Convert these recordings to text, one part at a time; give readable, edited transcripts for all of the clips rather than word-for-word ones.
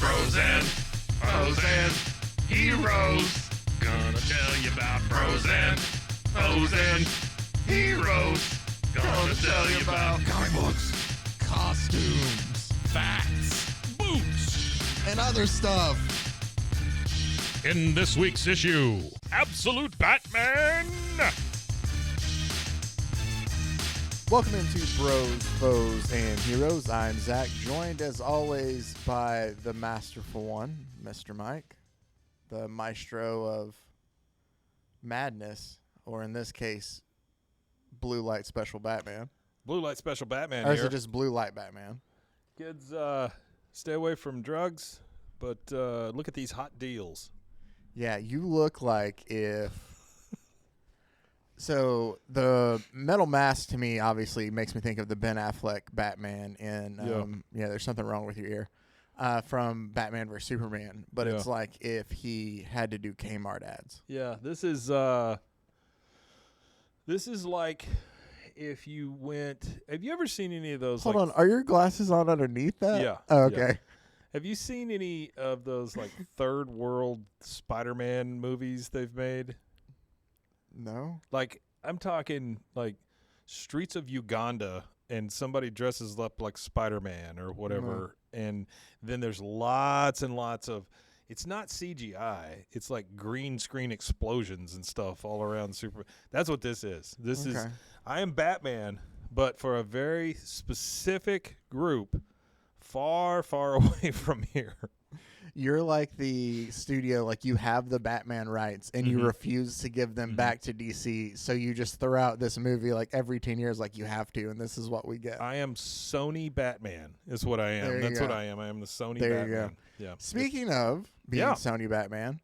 Bros and O's and heroes. Gonna tell you about bros and O's and heroes. Gonna tell you about comic books, Costumes, facts, boots. and other stuff. In this week's issue, Absolute Batman. Welcome into Bros, Foes, and Heroes. I'm Zach, joined as always by the masterful one, Mr. Mike, the maestro of madness, or in this case, Blue Light Special Batman. Blue Light Special Batman Or is here. it just Blue Light Batman? Kids, stay away from drugs, but look at these hot deals. Yeah, you look like if... So the metal mask to me obviously makes me think of the Ben Affleck Batman in There's Something Wrong with Your Ear from Batman vs Superman, but it's like if he had to do Kmart ads. Yeah, this is like if you went. Have you ever seen any of those? Hold on, are your glasses on underneath that? Yeah. Oh, okay. Yeah. Have you seen any of those like third world Spider-Man movies they've made? No. Like I'm talking like streets of Uganda and somebody dresses up like Spider-Man or whatever, and then there's lots and lots of. It's not CGI. It's like green screen explosions and stuff all around Super. That's what this is. This is I am Batman, but for a very specific group far, far away from here. You're like the studio, like you have the Batman rights and you refuse to give them back to DC. So you just throw out this movie like every 10 years, like you have to. And this is what we get. I am Sony Batman is what I am. That's what I am. I am the Sony Batman. You go. Yeah. Speaking of being Sony Batman,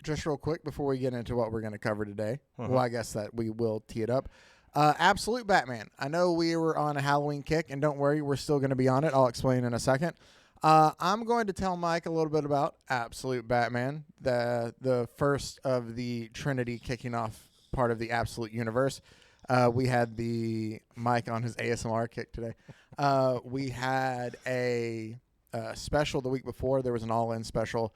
just real quick before we get into what we're going to cover today. Well, I guess that we will tee it up. Absolute Batman. I know we were on a Halloween kick, and don't worry, we're still going to be on it. I'll explain in a second. I'm going to tell Mike a little bit about Absolute Batman, the first of the Trinity kicking off part of the Absolute universe. We had the Mike on his ASMR kick today. We had a special the week before. There was an all-in special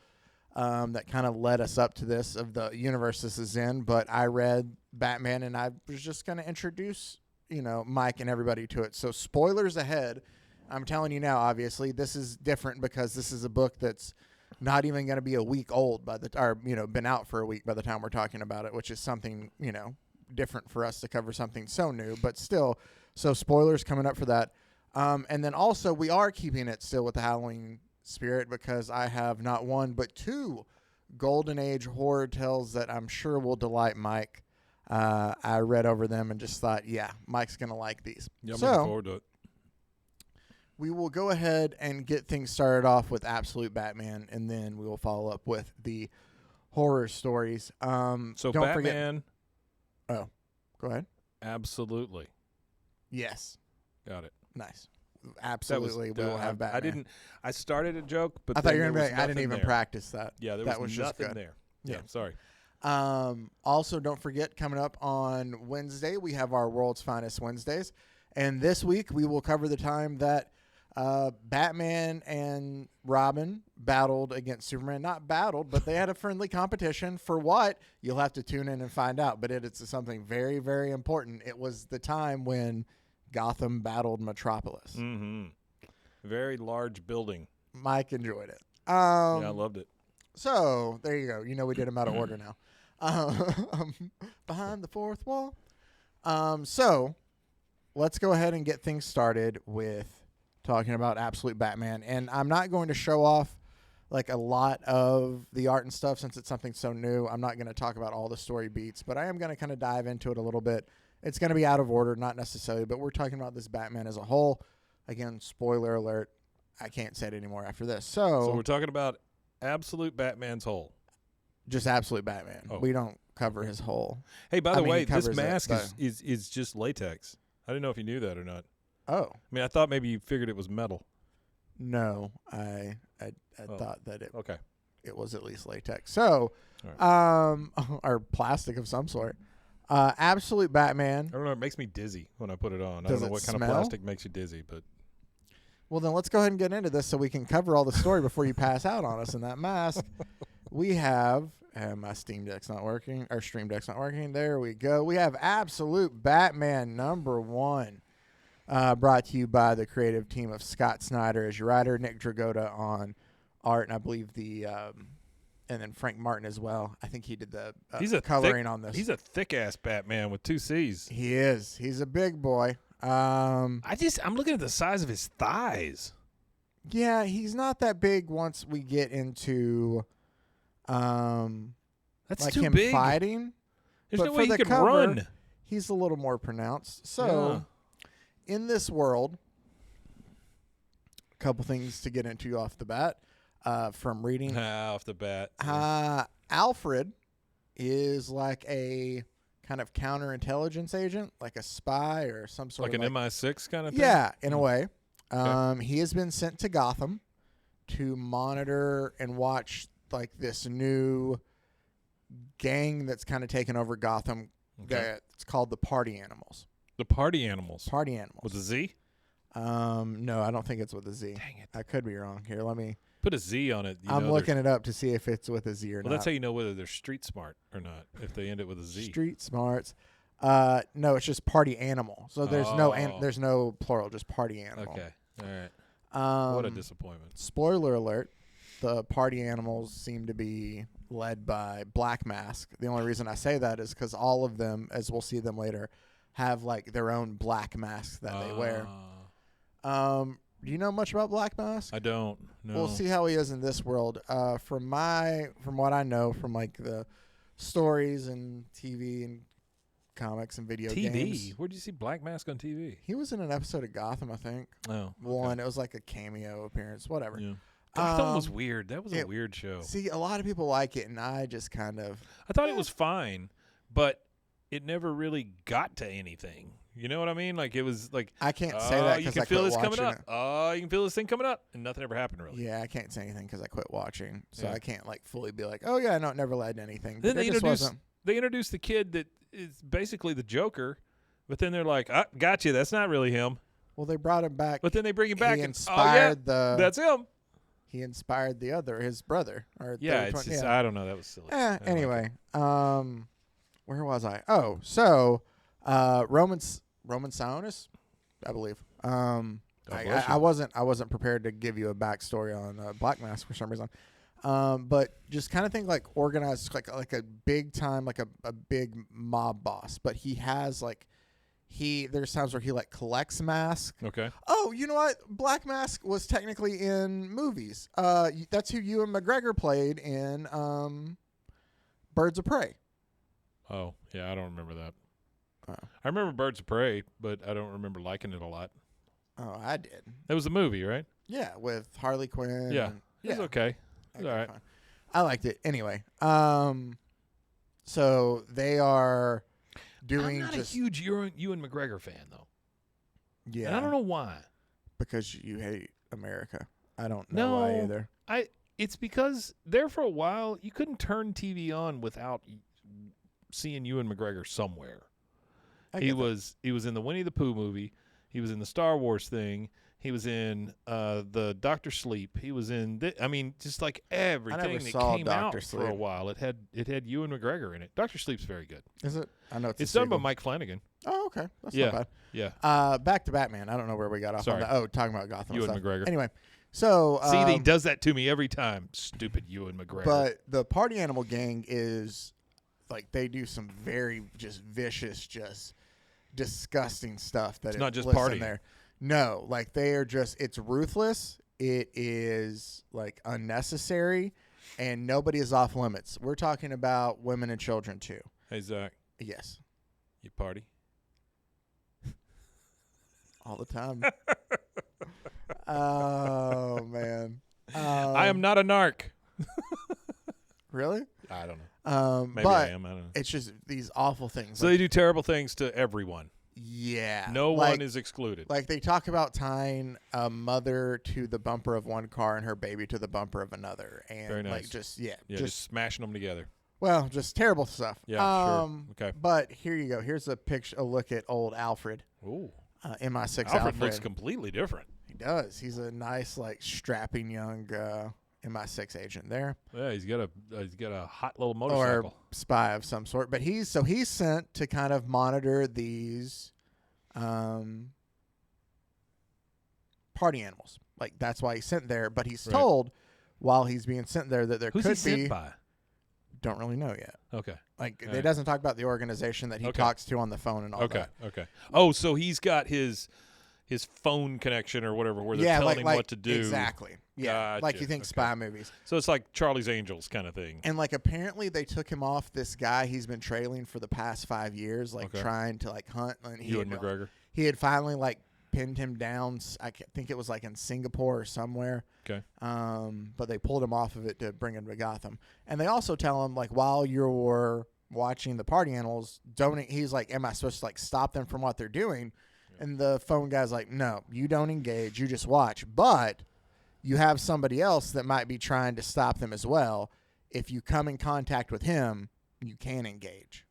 that kind of led us up to this of the universe this is in. But I read Batman, and I was just going to introduce, Mike and everybody to it. So spoilers ahead. I'm telling you now, obviously, this is different because this is a book that's not even going to be a week old been out for a week by the time we're talking about it, which is something, different for us to cover something so new, but still. So spoilers coming up for that. And then also we are keeping it still with the Halloween spirit because I have not one, but two Golden Age horror tales that I'm sure will delight Mike. I read over them and just thought, Mike's going to like these. Yeah, I'm looking forward to it. We will go ahead and get things started off with Absolute Batman, and then we will follow up with the horror stories. So don't Batman. Forget. Oh, go ahead. Absolutely. Yes. Got it. Nice. Absolutely, we will have Batman. I started a joke, but I thought you were going to be I I didn't even practice that. Yeah, that was just nothing good. there. Yeah, sorry. Also, don't forget, coming up on Wednesday, we have our World's Finest Wednesdays. And this week, we will cover the time that Batman and Robin battled against Superman. Not battled, but they had a friendly competition. For what? You'll have to tune in and find out. But it's something very, very important. It was the time when Gotham battled Metropolis. Mm-hmm. Very large building. Mike enjoyed it. Yeah, I loved it. So, there you go. We did them out of order now. Behind the fourth wall. So, let's go ahead and get things started with talking about Absolute Batman. And I'm not going to show off like a lot of the art and stuff since it's something so new. I'm not going to talk about all the story beats, but I am going to kind of dive into it a little bit. It's going to be out of order, not necessarily, but we're talking about this Batman as a whole. Again, spoiler alert. I can't say it anymore after this. So we're talking about Absolute Batman's whole. Just Absolute Batman. Oh. We don't cover his whole. Hey, by the way, this mask is just latex. I didn't know if you knew that or not. Oh. I mean, I thought maybe you figured it was metal. No, I thought that it was at least latex. So, or plastic of some sort. Absolute Batman. I don't know. It makes me dizzy when I put it on. I Does don't know it what kind smell? of plastic makes you dizzy, but Well, then let's go ahead and get into this so we can cover all the story before you pass out on us in that mask. We have my Steam Deck's not working. Our Stream Deck's not working. There we go. We have Absolute Batman #1, brought to you by the creative team of Scott Snyder as your writer, Nick Dragotta on art, and I believe and then Frank Martin as well. I think he did the coloring on this. He's a thick-ass Batman with 2 C's. He is. He's a big boy. I'm looking at the size of his thighs. Yeah, he's not that big once we get into That's like too him big. fighting. There's But no for way he the can cover, run. He's a little more pronounced. So, in this world, a couple things to get into off the bat from reading. Off the bat. Alfred is like a kind of counterintelligence agent, like a spy or some sort Like of an MI6 kind of thing? Yeah, in a way. Okay. He has been sent to Gotham to monitor and watch like this new gang that's kind of taken over Gotham. Okay. It's called the Party Animals. The Party Animals. Party Animals. With a Z? No, I don't think it's with a Z. Dang it. I could be wrong. Here, let me. Put a Z on it. I'm looking it up to see if it's with a Z or Well, not. that's how you know whether they're street smart or not, if they end it with a Z. Street smarts. No, it's just Party Animal. So there's there's no plural, just Party Animal. Okay. All right. What a Um, disappointment. Spoiler alert, the Party Animals seem to be led by Black Mask. The only reason I say that is because all of them, as we'll see them later, have like their own black masks that they wear. Do you know much about Black Mask? I don't. No. We'll see how he is in this world. From what I know from like the stories and TV and comics and video TV? games. Where'd you see Black Mask on TV? He was in an episode of Gotham, I think. Oh. One, it was like a cameo appearance, whatever. Yeah. Gotham was weird. That was a weird show. See, a lot of people like it, and I just kind of. I thought it was fine, but it never really got to anything. You know what I mean? Like it was like I can't say that you because can I feel quit this coming watching up. it. Oh, you can feel this thing coming up, and nothing ever happened really. Yeah, I can't say anything because I quit watching, so Yeah. I can't like fully be like, oh yeah, no, it never led to anything. Then But it just wasn't. they introduced the kid that is basically the Joker, but then they're like, gotcha, that's not really him. Well, they brought him back. But then they bring him back He and inspired that's him. He inspired his brother. Or Yeah, third it's one, just yeah. I don't know. That was silly. I don't like Anyway, it. where was I? Oh, so Roman Sionis, I believe. bless I you. wasn't prepared to give you a backstory on Black Mask for some reason. But just kind of think like organized, like a big time, like a big mob boss. But he has like there's times where he like collects masks. Okay. Oh, you know what? Black Mask was technically in movies. That's who Ewan McGregor played in Birds of Prey. Oh, yeah, I don't remember that. Oh. I remember Birds of Prey, but I don't remember liking it a lot. Oh, I did. That was the movie, right? Yeah, with Harley Quinn. Yeah. and- It was okay. It was all right. fine. I liked it. Anyway, so they are doing I'm not just a huge Ewan McGregor fan, though. yeah. And I don't know why. because you hate America. I don't know why either. It's because there for a while you couldn't turn TV on without seeing Ewan McGregor somewhere. He was in the Winnie the Pooh movie. He was in the Star Wars thing. He was in the Dr. Sleep. He was in just like everything that saw came Dr. out for a Sleep. while. It had Ewan McGregor in it. Dr. Sleep's very good. Is it? I know it's It's a done by sequel. Mike Flanagan. Oh, okay. That's Yeah. not bad. Yeah. Back to Batman. I don't know where we got off Sorry. on that. Oh, talking about Gotham Ewan stuff. McGregor. Anyway, so See, he does that to me every time. Stupid Ewan McGregor. but the Party Animal Gang is like they do some very just vicious, just disgusting stuff. That It's not just lists partying. in there. No, like they are just. It's ruthless. It is like unnecessary, and nobody is off limits. We're talking about women and children too. Hey, Zach, Yes, you party? all the time. Oh man, I am not a narc. really. I don't know. Maybe but I am. I don't know. it's just these awful things. So like, they do terrible things to everyone. yeah, No like, one is excluded. Like they talk about tying a mother to the bumper of one car and her baby to the bumper of another, and Very nice. like just just smashing them together. well, just terrible stuff. Yeah, sure. Okay. But here you go. Here's a look at old Alfred, Ooh. MI6 Alfred Alfred. looks completely different. He does. He's a nice, like, strapping young MI6 agent there. Yeah, he's got a hot little motorcycle. Or spy of some sort. But he's sent to kind of monitor these party animals. Like, that's why he's sent there. But he's told while he's being sent there that there Who's could he be. sent by? Don't really know yet. Okay. Like, All it right. doesn't talk about the organization that he talks to on the phone and all that. Okay. Oh, so he's got his phone connection or whatever where they're telling him what to do. Exactly. Yeah. Gotcha. Like you think spy movies. So it's like Charlie's Angels kind of thing. And, like, apparently they took him off this guy he's been trailing for the past 5 years, like, trying to, like, hunt. And Ewan McGregor. He had finally, like, pinned him down. I think it was, like, in Singapore or somewhere. Okay. But they pulled him off of it to bring him to Gotham. And they also tell him, like, while you're watching the party animals, he's like, am I supposed to, like, stop them from what they're doing? Yeah. And the phone guy's like, no, you don't engage. You just watch. But you have somebody else that might be trying to stop them as well. If you come in contact with him, you can engage.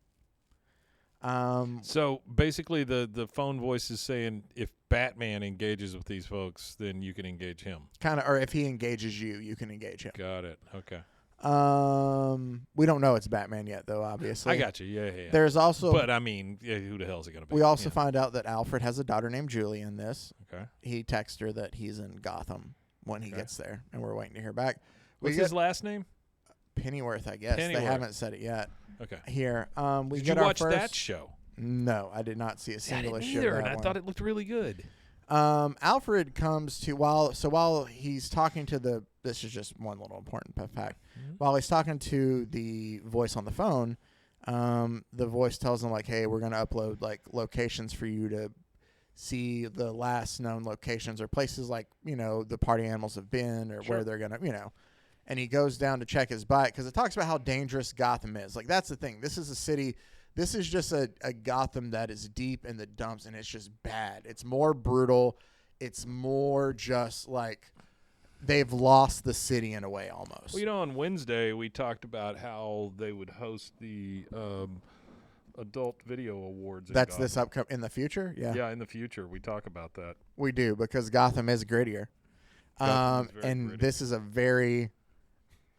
So basically the phone voice is saying if Batman engages with these folks, then you can engage him. Kind of, or if he engages you, you can engage him. Got it. Okay. We don't know it's Batman yet, though, obviously. I got you. Yeah. There's also... But, I mean, who the hell is it going to be? We also find out that Alfred has a daughter named Julie in this. Okay. He texts her that he's in Gotham when he gets there, and we're waiting to hear back. What's his last name? Pennyworth, I guess. Pennyworth. They haven't said it yet. Okay. Did we you get watch our first... that show? No, I did not see a single issue either, of that and I one. thought it looked really good. Alfred comes to while he's talking to this is just one little important fact. Mm-hmm. While he's talking to the voice on the phone, the voice tells him, like, hey, we're going to upload, like, locations for you to see the last known locations or places, like, the party animals have been or where they're going to, and he goes down to check his bike because it talks about how dangerous Gotham is. Like, that's the thing. This is a city. This is just a Gotham that is deep in the dumps, and it's just bad. It's more brutal. It's more just like they've lost the city in a way almost. Well, on Wednesday we talked about how they would host the Adult Video Awards. That's this upcoming in the future? Yeah. Yeah, in the future. We talk about that. We do, because Gotham is grittier. Gotham is very and gritty. This is a very...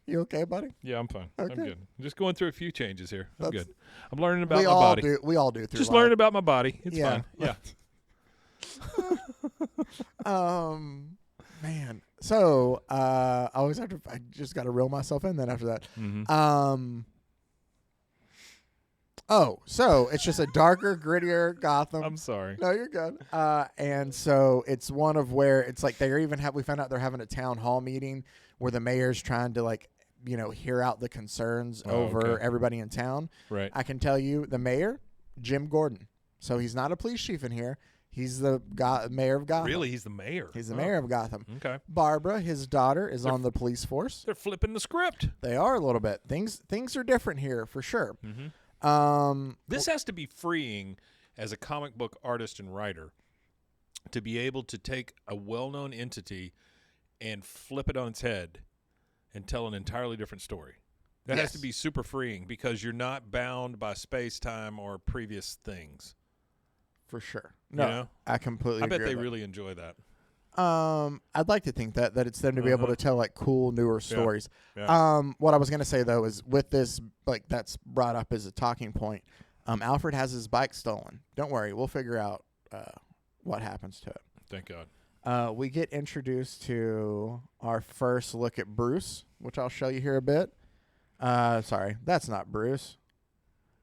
You okay, buddy? Yeah, I'm fine. Okay. I'm good. I'm just going through a few changes here. I'm That's- good. I'm learning about my body. We all do through Just life. learning about my body. It's Yeah. fine. Yeah. Man. So, I just got to reel myself in then after that. Mm-hmm. So it's just a darker, grittier Gotham. I'm sorry. No, you're good. And so it's one of where it's like we found out they're having a town hall meeting where the mayor's trying to, like, hear out the concerns over everybody in town. Right. I can tell you the mayor, Jim Gordon. So he's not a police chief in here. He's the mayor of Gotham. Really? He's the mayor? He's the mayor of Gotham. Okay. Barbara, his daughter, is on the police force. They're flipping the script. They are a little bit. Things are different here for sure. Mm-hmm. This has to be freeing as a comic book artist and writer to be able to take a well-known entity and flip it on its head and tell an entirely different story. That has to be super freeing because you're not bound by space-time or previous things. For sure. No, I completely agree. I bet they with really enjoy that. I'd like to think that it's them to be able to tell, like, cool, newer stories. Yeah. What I was going to say, though, is with this, like, that's brought up as a talking point. Alfred has his bike stolen. Don't worry. We'll figure out what happens to it. Thank God. We get introduced to our first look at Bruce, which I'll show you here a bit. Sorry, that's not Bruce.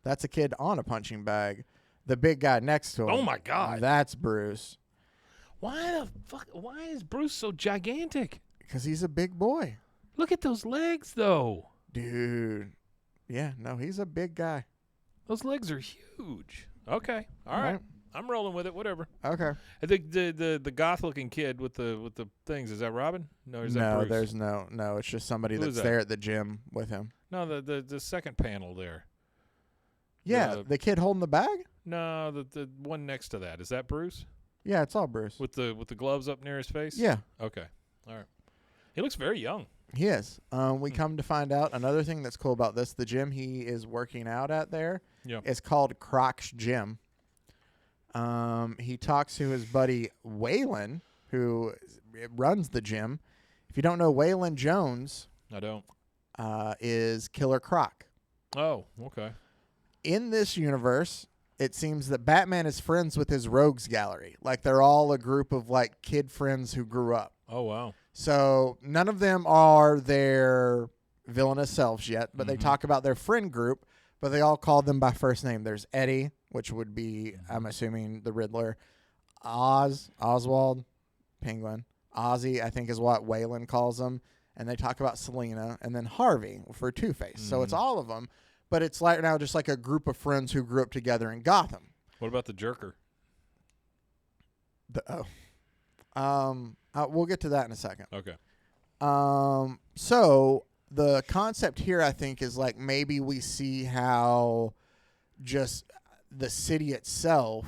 That's a kid on a punching bag. The big guy next to him. Oh, my God. That's Bruce. Why the fuck? Why is Bruce so gigantic? Because he's a big boy. Look at those legs, though. Dude. Yeah, no, he's a big guy. Those legs are huge. Okay. All right. I'm rolling with it. Whatever. Okay. I think the goth-looking kid with the things, is that Robin? No, is that Bruce? There's no. It's just somebody that's there at the gym with him. No, the second panel there. Yeah, the kid holding the bag? No, the one next to that. Is that Bruce? Yeah, it's all Bruce. With the gloves up near his face? Yeah. Okay. All right. He looks very young. He is. We come to find out another thing that's cool about this. The gym he is working out at there is called Croc's Gym. He talks to his buddy Waylon, who runs the gym. If you don't know, Waylon Jones I don't. is Killer Croc. Oh, okay. In this universe, it seems that Batman is friends with his rogues gallery. Like, they're all a group of, like, kid friends who grew up. Oh, wow. So none of them are their villainous selves yet, but they talk about their friend group, but they all call them by first name. There's Eddie, which would be, I'm assuming, the Riddler. Oswald, Penguin. Ozzy, I think, is what Waylon calls them. And they talk about Selina. And then Harvey for Two-Face. So it's all of them, but it's like now just like a group of friends who grew up together in Gotham. What about the Jerker? We'll get to that in a second. Okay. So the concept here, I think, is like maybe we see how just the city itself,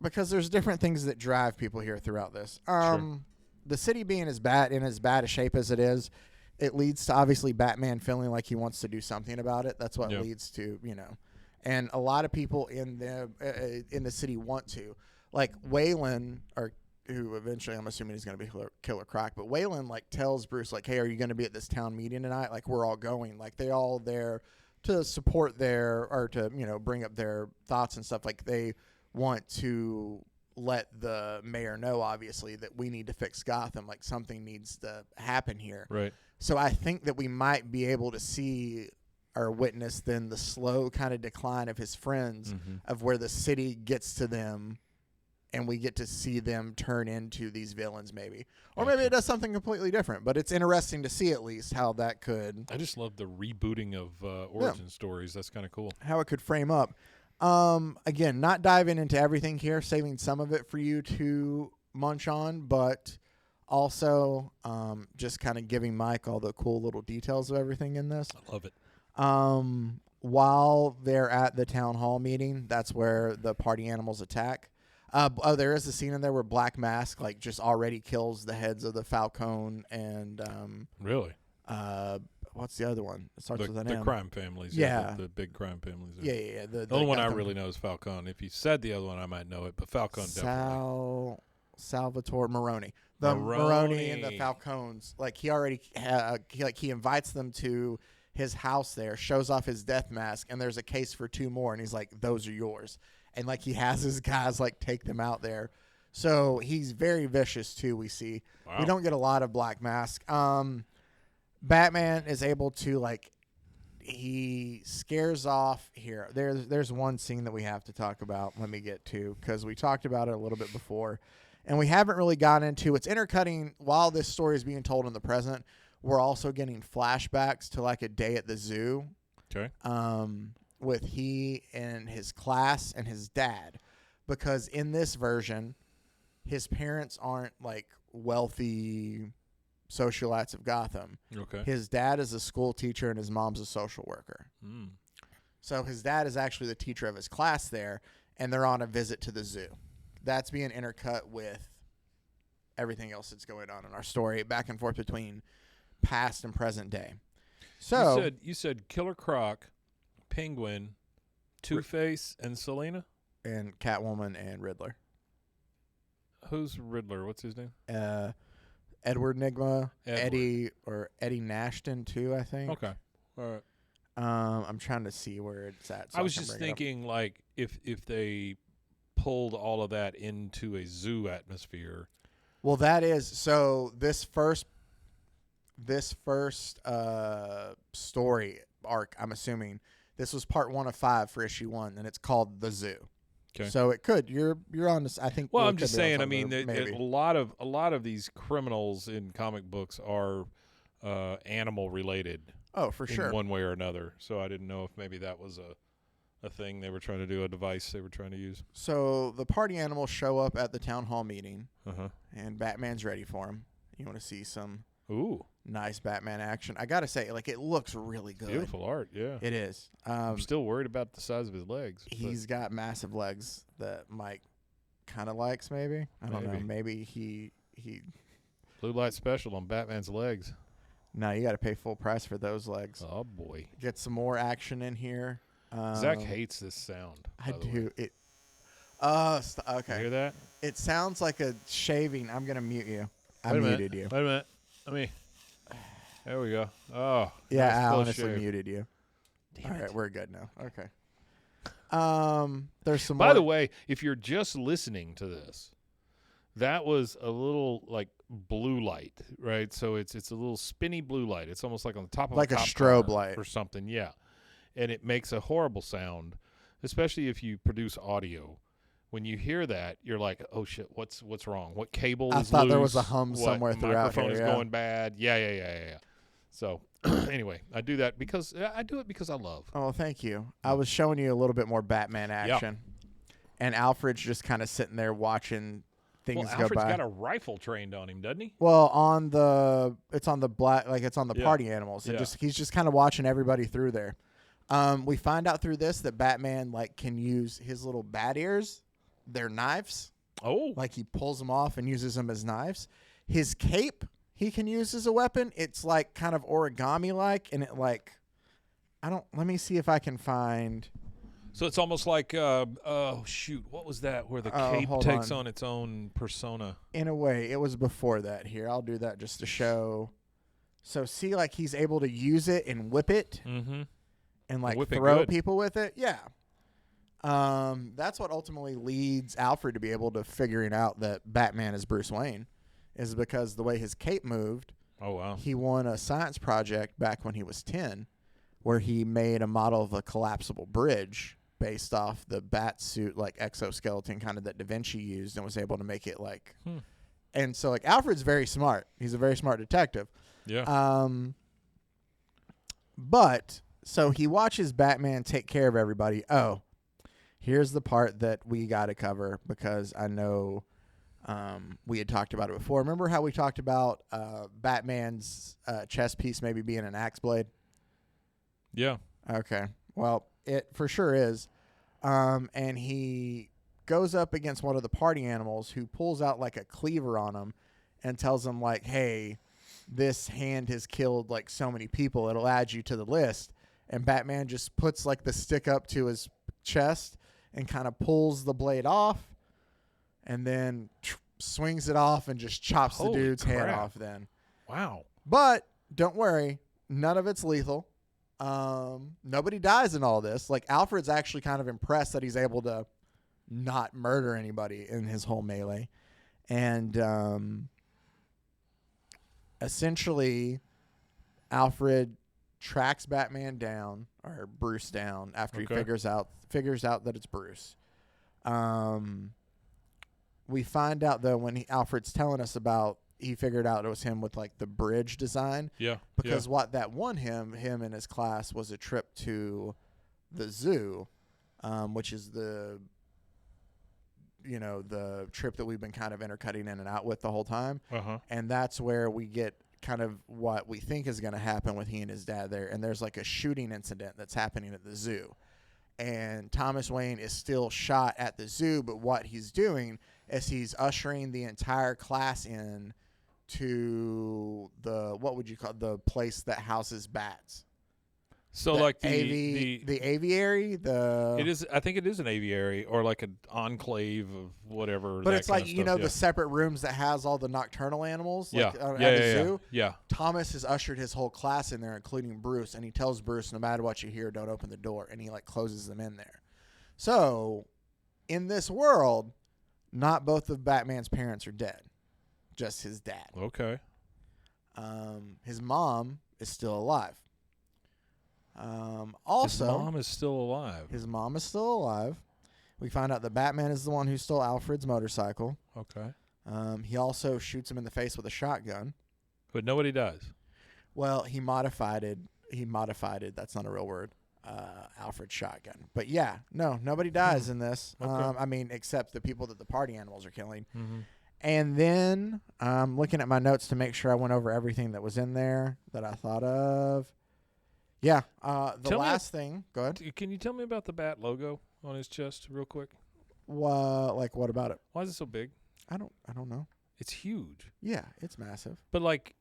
because there's different things that drive people here throughout this. Sure. The city being in as bad a shape as it is, it leads to obviously Batman feeling like he wants to do something about it. That's what leads to, and a lot of people in the city want to, like Waylon, or who eventually I'm assuming is going to be Killer Croc, but Waylon like tells Bruce like, hey, are you going to be at this town meeting tonight? Like, we're all going. Like, they all there to support or to bring up their thoughts and stuff. Like, they want to let the mayor know, obviously, that we need to fix Gotham. Like, something needs to happen here. Right. So I think that we might be able to see or witness then the slow kind of decline of his friends, of where the city gets to them and we get to see them turn into these villains maybe. Or maybe it does something completely different. But it's interesting to see at least how that could... I just love the rebooting of origin stories. That's kind of cool. How it could frame up. Again, not diving into everything here, saving some of it for you to munch on, but also just kind of giving Mike all the cool little details of everything in this. I love it. While they're at the town hall meeting, that's where the party animals attack. There is a scene in there where Black Mask like just already kills the heads of the Falcone and really. What's the other one? It starts with an the M. crime families. Yeah, the big crime families. Yeah. The only one I really know is Falcone. If you said the other one, I might know it, but Falcone definitely. Salvatore Maroni. The Maroni and the Falcones. Like, he already he invites them to his house there, shows off his death mask, and there's a case for 2 more, and he's like, those are yours. And like, he has his guys like take them out there. So he's very vicious too, we see. Wow. We don't get a lot of Black Mask. Batman is able to like, he scares off here. There's one scene that we have to talk about. Let me get to, because we talked about it a little bit before, and we haven't really gotten into. It's intercutting while this story is being told in the present. We're also getting flashbacks to like a day at the zoo. Okay. With he and his class and his dad, because in this version, his parents aren't like wealthy socialites of Gotham. Okay. His dad is a school teacher and his mom's a social worker. So his dad is actually the teacher of his class there, and they're on a visit to the zoo. That's being intercut with everything else that's going on in our story, back and forth between past and present day. So you said Killer Croc, Penguin, Two-Face, and Selina? And Catwoman and Riddler. Who's Riddler? What's his name? Edward Nygma, Eddie Nashton too, I think. Okay. All right. I'm trying to see where it's at. So I was just thinking, like, if they pulled all of that into a zoo atmosphere. Well, that is so. This first story arc, I'm assuming this was part 1 of 5 for issue 1, and it's called The Zoo. Okay. So it could. You're on this. I think. Well, I'm just saying. I mean, a lot of these criminals in comic books are animal related. Oh, for sure. In one way or another. So I didn't know if maybe that was a thing they were trying to do, a device they were trying to use. So the party animals show up at the town hall meeting, and Batman's ready for them. You want to see some nice Batman action? I gotta say, like, it looks really good. Beautiful art, yeah. It is. I'm still worried about the size of his legs. He's got massive legs that Mike kind of likes. Maybe I don't know. Maybe he. Blue light special on Batman's legs. No, you got to pay full price for those legs. Oh boy! Get some more action in here. Zach hates this sound. I do. Okay. You hear that? It sounds like a shaving. I'm gonna mute you. I Wait a muted minute. you. Wait a minute. Let me. There we go. Oh. Yeah, nice I close honestly shave. muted you. Damn All it. right, we're good now. Okay. There's some By more. the way, if you're just listening to this, that was a little like blue light, right? So it's a little spinny blue light. It's almost like on the top of Like a top strobe corner light. or something. Yeah, and it makes a horrible sound, especially if you produce audio. When you hear that, you're like, "Oh shit, what's wrong? What cable I is thought loose? there was a hum What somewhere throughout microphone here, is yeah. going bad? Yeah. So anyway, I do that because I do it because I love. Oh, thank you. I was showing you a little bit more Batman action, and Alfred's just kind of sitting there watching things Well, go Alfred's by. got a rifle trained on him, doesn't he? Well, it's on the black, like it's on the Yeah. party animals. And Yeah. he's just kind of watching everybody through there. We find out through this that Batman like can use his little bat ears, they're knives. Oh, Like he pulls them off and uses them as knives. His cape he can use as a weapon. It's like kind of origami like, and it like let me see if I can find. so it's almost like oh shoot, what was that? Where the cape hold takes on. on its own persona. In a way, it was before that. Here, I'll do that just to show. So see, like he's able to use it and whip it Mm-hmm. and like whip it throw good. people with it. Yeah. That's what ultimately leads Alfred to be able to figuring out that Batman is Bruce Wayne, is because the way his cape moved. Oh wow. He won a science project back when he was 10, where he made a model of a collapsible bridge based off the bat suit, like exoskeleton kind of that Da Vinci used, and was able to make it like. And so like Alfred's very smart. He's a very smart detective. Yeah. But so he watches Batman take care of everybody. Oh, here's the part that we got to cover because I know we had talked about it before. Remember how we talked about Batman's chest piece maybe being an axe blade? Yeah. Okay. Well, it for sure is. And he goes up against one of the party animals who pulls out like a cleaver on him and tells him like, hey, this hand has killed like so many people. It'll add you to the list. And Batman just puts like the stick up to his chest and kind of pulls the blade off and then swings it off and just chops the Holy dude's head crap. off then. Wow. But don't worry, none of it's lethal. Nobody dies in all this. Like Alfred's actually kind of impressed that he's able to not murder anybody in his whole melee. And essentially Alfred tracks Batman down or Bruce down after he figures out that it's Bruce. We find out though when Alfred's telling us about he figured out it was him with like the bridge design. Yeah. Because what that won him and his class was a trip to the zoo, which is the trip that we've been kind of intercutting in and out with the whole time. Uh-huh. And that's where we get kind of what we think is going to happen with he and his dad there. And there's like a shooting incident that's happening at the zoo. And Thomas Wayne is still shot at the zoo, but what he's doing is he's ushering the entire class in to the, what would you call the place that houses bats? So like the aviary, it is. I think it is an aviary or like an enclave of whatever. But that it's kind like of stuff, the separate rooms that has all the nocturnal animals. Like, yeah. at the zoo. Yeah. Thomas has ushered his whole class in there, including Bruce, and he tells Bruce, no matter what you hear, don't open the door, and he like closes them in there. So, in this world, not both of Batman's parents are dead, just his dad. Okay. His mom is still alive. Also, his mom is still alive. His mom is still alive. We find out that Batman is the one who stole Alfred's motorcycle. Okay. He also shoots him in the face with a shotgun. But nobody does. Well, he modified it. That's not a real word. Alfred's shotgun. But yeah, no, nobody dies in this. Okay. I mean, except the people that the party animals are killing. Mm-hmm. And then I'm looking at my notes to make sure I went over everything that was in there that I thought of. Yeah. The last thing. Go ahead. Can you tell me about the bat logo on his chest real quick? Like what about it? Why is it so big? I don't know. It's huge. Yeah, it's massive. But like,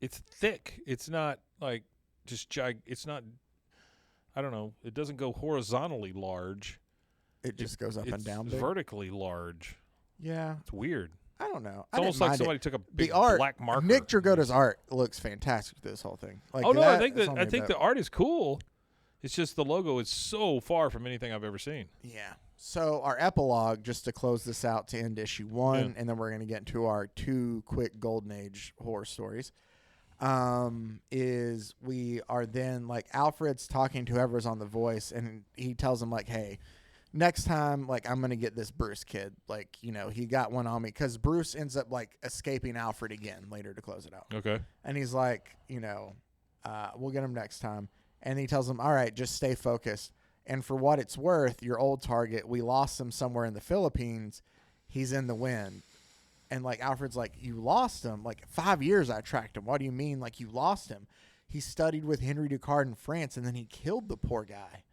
it's thick. It's not like just it's not. I don't know. It doesn't go horizontally large. It just goes up and down. It's vertically large. Yeah. It's weird. I don't know. It's almost like somebody took a big black marker. Nick Dragotta's art looks fantastic through this whole thing. Like, I think the art is cool. It's just the logo is so far from anything I've ever seen. Yeah. So our epilogue, just to close this out to end issue 1, and then we're going to get into our 2 quick Golden Age horror stories, is we are then, like, Alfred's talking to whoever's on The Voice, and he tells him, like, hey, next time, like, I'm going to get this Bruce kid. Like, you know, he got one on me. Because Bruce ends up, like, escaping Alfred again later to close it out. Okay. And he's like, you know, we'll get him next time. And he tells him, all right, just stay focused. And for what it's worth, your old target, we lost him somewhere in the Philippines. He's in the wind. And, like, Alfred's like, you lost him? Like, 5 years I tracked him. What do you mean, like, you lost him? He studied with Henry Ducard in France, and then he killed the poor guy.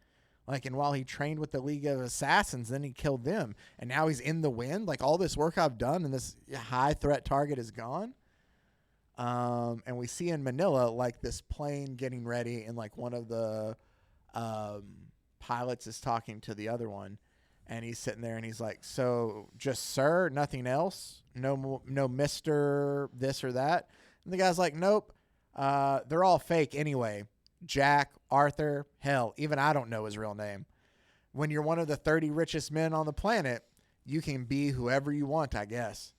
Like, and while he trained with the League of Assassins, then he killed them. And now he's in the wind. Like, all this work I've done and this high-threat target is gone. And we see in Manila, like, this plane getting ready, and, like, one of the pilots is talking to the other one, and he's sitting there, and he's like, so just sir, nothing else? No Mr. this or that? And the guy's like, nope, they're all fake anyway. Jack, Arthur, hell, even I don't know his real name. When you're one of the 30 richest men on the planet, you can be whoever you want, I guess.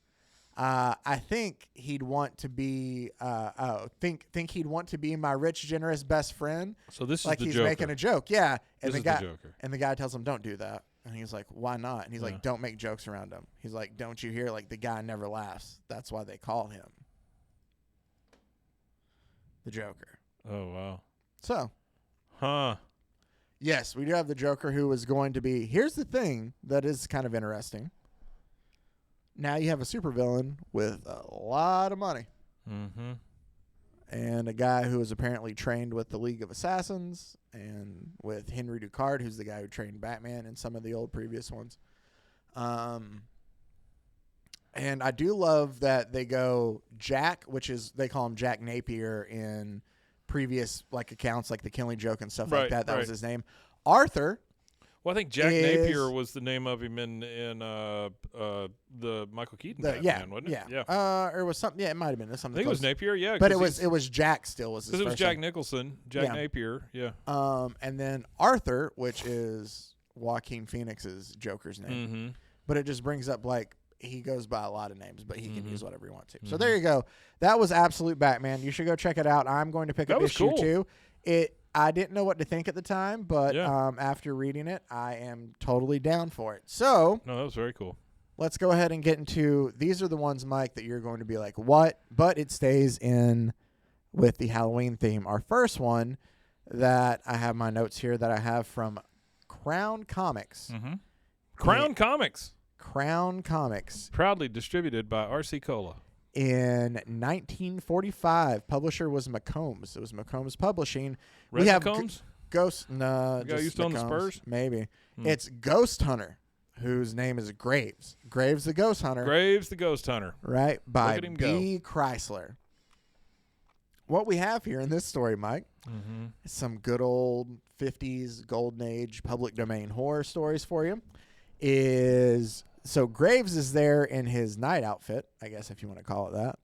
I think he'd want to be. Think he'd want to be my rich, generous best friend. So this is like the he's Joker. making a joke, yeah. And This is guy, the Joker. And the guy tells him, "Don't do that." And he's like, "Why not?" And he's like, "Don't make jokes around him." He's like, "Don't you hear? Like the guy never laughs. That's why they call him the Joker." Oh wow. So, yes, we do have the Joker, who is going to be. Here's the thing that is kind of interesting. Now you have a supervillain with a lot of money. Mm-hmm. And a guy who is apparently trained with the League of Assassins and with Henry Ducard, who's the guy who trained Batman in some of the old previous ones. And I do love that they go Jack, which is, they call him Jack Napier in previous like accounts, like The Killing Joke and stuff like that. That was his name. Arthur. Well, I think Jack Napier was the name of him in the Michael Keaton Batman, wasn't it? Yeah. Or it was something. Yeah, it might have been. I think it was Napier. Yeah, but it was Jack. Still was because it was Jack Nicholson, Jack Napier. Yeah. And then Arthur, which is Joaquin Phoenix's Joker's name, Mm-hmm. but it just brings up like he goes by a lot of names, but he can use whatever he wants to. So there you go. That was Absolute Batman. You should go check it out. I'm going to pick up issue 2. I didn't know what to think at the time, but after reading it, I am totally down for it. So no, that was very cool. Let's go ahead and get into, these are the ones, Mike, that you're going to be like, what? But it stays in with the Halloween theme. Our first one that I have my notes here that I have from Crown Comics. Mm-hmm. Crown Comics. Proudly distributed by R.C. Cola. In 1945, publisher was McCombs. It was McCombs Publishing. We have McCombs? Ghost. No, you still on the Spurs? Maybe. It's Ghost Hunter, whose name is Graves. Graves the Ghost Hunter. Right, by B. Chrysler. What we have here in this story, Mike, is some good old 50s Golden Age public domain horror stories for you. So Graves is there in his night outfit, I guess if you want to call it that.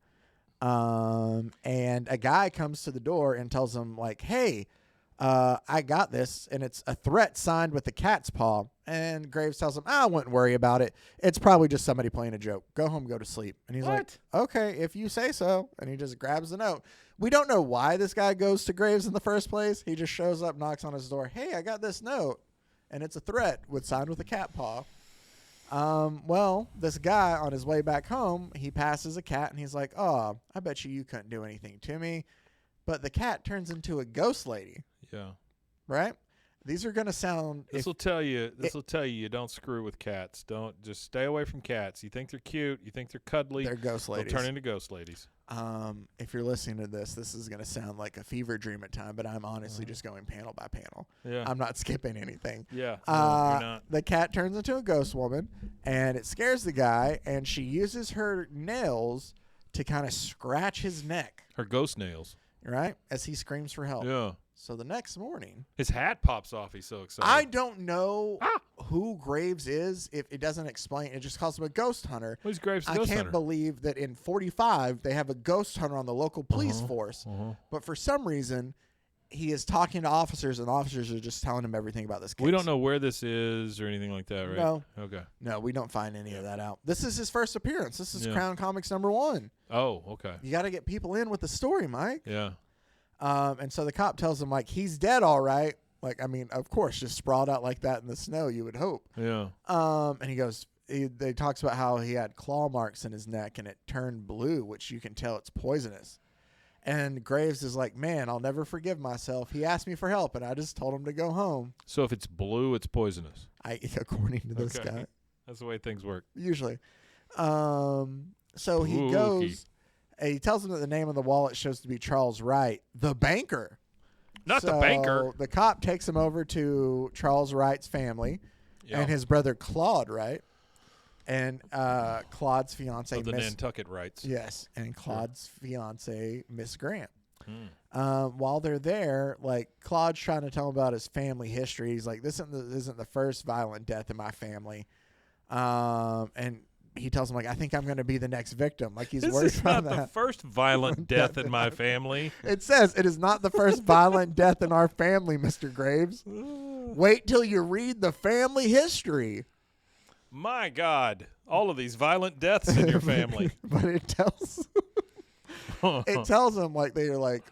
And a guy comes to the door and tells him, like, hey, I got this, and it's a threat signed with the cat's paw. And Graves tells him, I wouldn't worry about it. It's probably just somebody playing a joke. Go home, go to sleep. And he's like, okay, if you say so. And he just grabs the note. We don't know why this guy goes to Graves in the first place. He just shows up, knocks on his door. Hey, I got this note. And it's a threat signed with a cat paw. Well, this guy on his way back home, he passes a cat and he's like, oh, I bet you couldn't do anything to me. But the cat turns into a ghost lady. Yeah. Right? These are going to sound. This will tell you you don't screw with cats. Don't just stay away from cats. You think they're cute. You think they're cuddly. They're ghost ladies. They'll turn into ghost ladies. If you're listening to this is going to sound like a fever dream at time, but I'm honestly just going panel by panel. Yeah. I'm not skipping anything. Yeah. No, you're not. The cat turns into a ghost woman, and it scares the guy, and she uses her nails to kind of scratch his neck. Her ghost nails. Right? As he screams for help. Yeah. So the next morning, his hat pops off. He's so excited. I don't know who Graves is. If it doesn't explain, it just calls him a ghost hunter. Who's Graves? I can't believe that in 45 they have a ghost hunter on the local police force, but for some reason he is talking to officers, and officers are just telling him everything about this case. We don't know where this is or anything like that, right? No. Okay. No, we don't find any of that out. This is his first appearance. This is Crown Comics #1. Oh, okay. You got to get people in with the story, Mike. Yeah. And so the cop tells him, like, he's dead, all right. Like, I mean, of course, just sprawled out like that in the snow, you would hope. Yeah. And he goes, they talks about how he had claw marks in his neck and it turned blue, which you can tell it's poisonous. And Graves is like, man, I'll never forgive myself. He asked me for help, and I just told him to go home. So if it's blue, it's poisonous. According to this guy. That's the way things work. Usually. So he goes, he tells him that the name on the wallet shows to be Charles Wright, the banker. Not the banker. The cop takes him over to Charles Wright's family and his brother Claude Wright and Claude's fiance, the Nantucket Wrights. Yes, and Claude's fiance, Miss Grant. While they're there, like, Claude's trying to tell him about his family history. He's like, this isn't the first violent death in my family. And he tells him, like, I think I'm going to be the next victim. Like, he's worried about that. This is not the first violent death in my family. It says it is not the first violent death in our family, Mr. Graves. Wait till you read the family history. My God, all of these violent deaths in your family. But it tells him, like, they're like,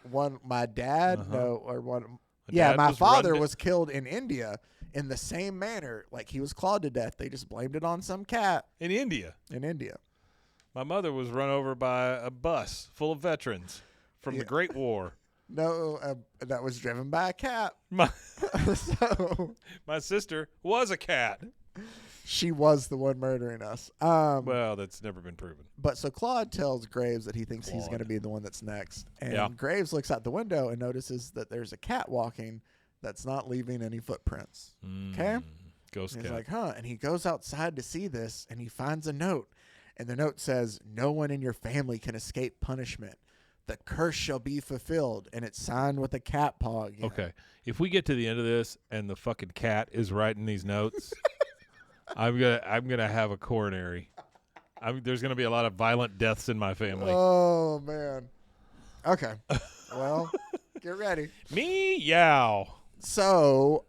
my dad, my father was killed in India in the same manner. Like, he was clawed to death. They just blamed it on some cat. In India. My mother was run over by a bus full of veterans from the Great War. No, that was driven by a cat. My sister was a cat. She was the one murdering us. Well, that's never been proven. But so Claude tells Graves that he thinks he's going to be the one that's next. And Graves looks out the window and notices that there's a cat walking that's not leaving any footprints. Okay? Ghost cat. He's like, huh? And he goes outside to see this, and he finds a note. And the note says, no one in your family can escape punishment. The curse shall be fulfilled. And it's signed with a cat paw again. Okay. If we get to the end of this and the fucking cat is writing these notes, I'm gonna have a coronary. There's gonna be a lot of violent deaths in my family. Oh man. Okay. Well, get ready. Meow. So,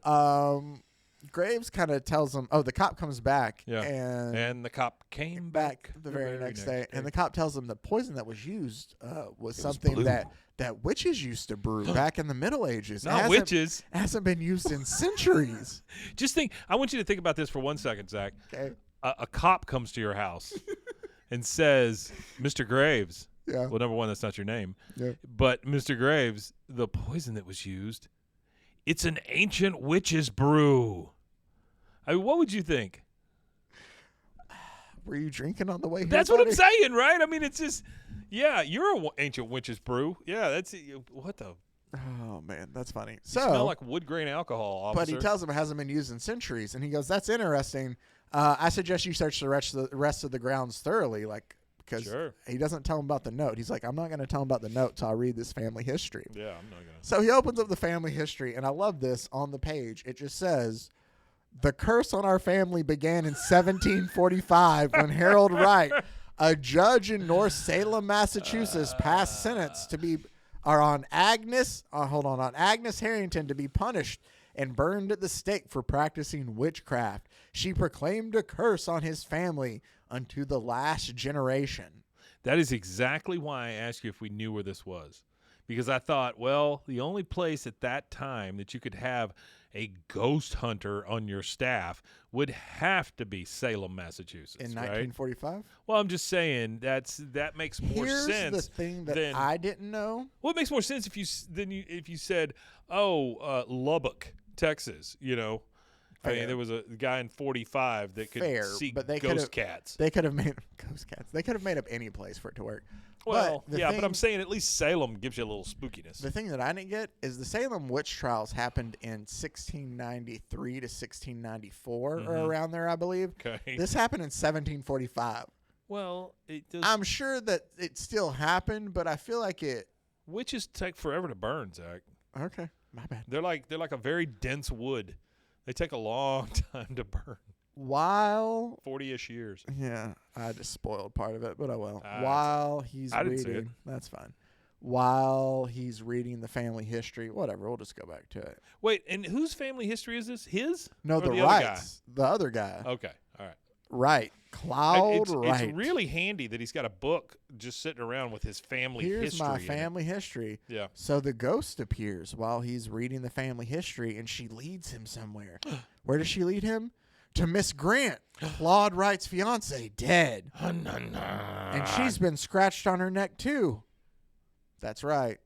Graves kind of tells him, the cop comes back. Yeah. And the cop came back the very next day. And the cop tells him the poison that was used was something that witches used to brew back in the Middle Ages. Not witches. Hasn't been used in centuries. Just think, I want you to think about this for 1 second, Zach. Okay. A cop comes to your house and says, Mr. Graves. Yeah. Well, number one, that's not your name. Yeah. But Mr. Graves, the poison that was used, it's an ancient witch's brew. I mean, what would you think? Were you drinking on the way here? That's what I'm saying, right? I mean, it's just, you're an ancient witch's brew. Yeah, that's what the. Oh man, that's funny. You smell like wood grain alcohol, officer. But he tells him it hasn't been used in centuries, and he goes, "That's interesting. I suggest you search the rest of the grounds thoroughly, like." Because he doesn't tell him about the note. He's like, I'm not going to tell him about the note till I read this family history. Yeah, I'm not going to. So he opens up the family history, and I love this on the page. It just says, the curse on our family began in 1745 when Harold Wright, a judge in North Salem, Massachusetts, passed sentence on Agnes Harrington to be punished and burned at the stake for practicing witchcraft. She proclaimed a curse on his family unto the last generation. That is exactly why I asked you if we knew where this was. Because I thought, well, the only place at that time that you could have a ghost hunter on your staff would have to be Salem, Massachusetts. In 1945? Well, I'm just saying that makes more sense. Here's the thing that I didn't know. Well, it makes more sense if you said, Lubbock, Texas, you know. I mean, there was a guy in 45 that could see ghost cats. They could have made ghost cats. They could have made up any place for it to work. Well, but I'm saying at least Salem gives you a little spookiness. The thing that I didn't get is the Salem witch trials happened in 1693 to 1694 or around there, I believe. Okay. This happened in 1745. Well, I'm sure that it still happened, but I feel like it. Witches take forever to burn, Zach. Okay. My bad. They're like a very dense wood. They take a long time to burn. While 40-ish years. Yeah, I just spoiled part of it, but oh well. Ah, While he's I didn't see it. reading, that's fine. While he's reading the family history, whatever, we'll just go back to it. Wait, and whose family history is this? His? No, Or the the other guy? Wrights, the other guy. Okay, all right. Right, Cloud Wright. It's really handy that he's got a book just sitting around with his family Here's history. my in it. family history. Yeah. So the ghost appears while he's reading the family history, and she leads him somewhere. Where does she lead him? To Miss Grant, Claude Wright's fiance, dead. And she's been scratched on her neck, too. That's right.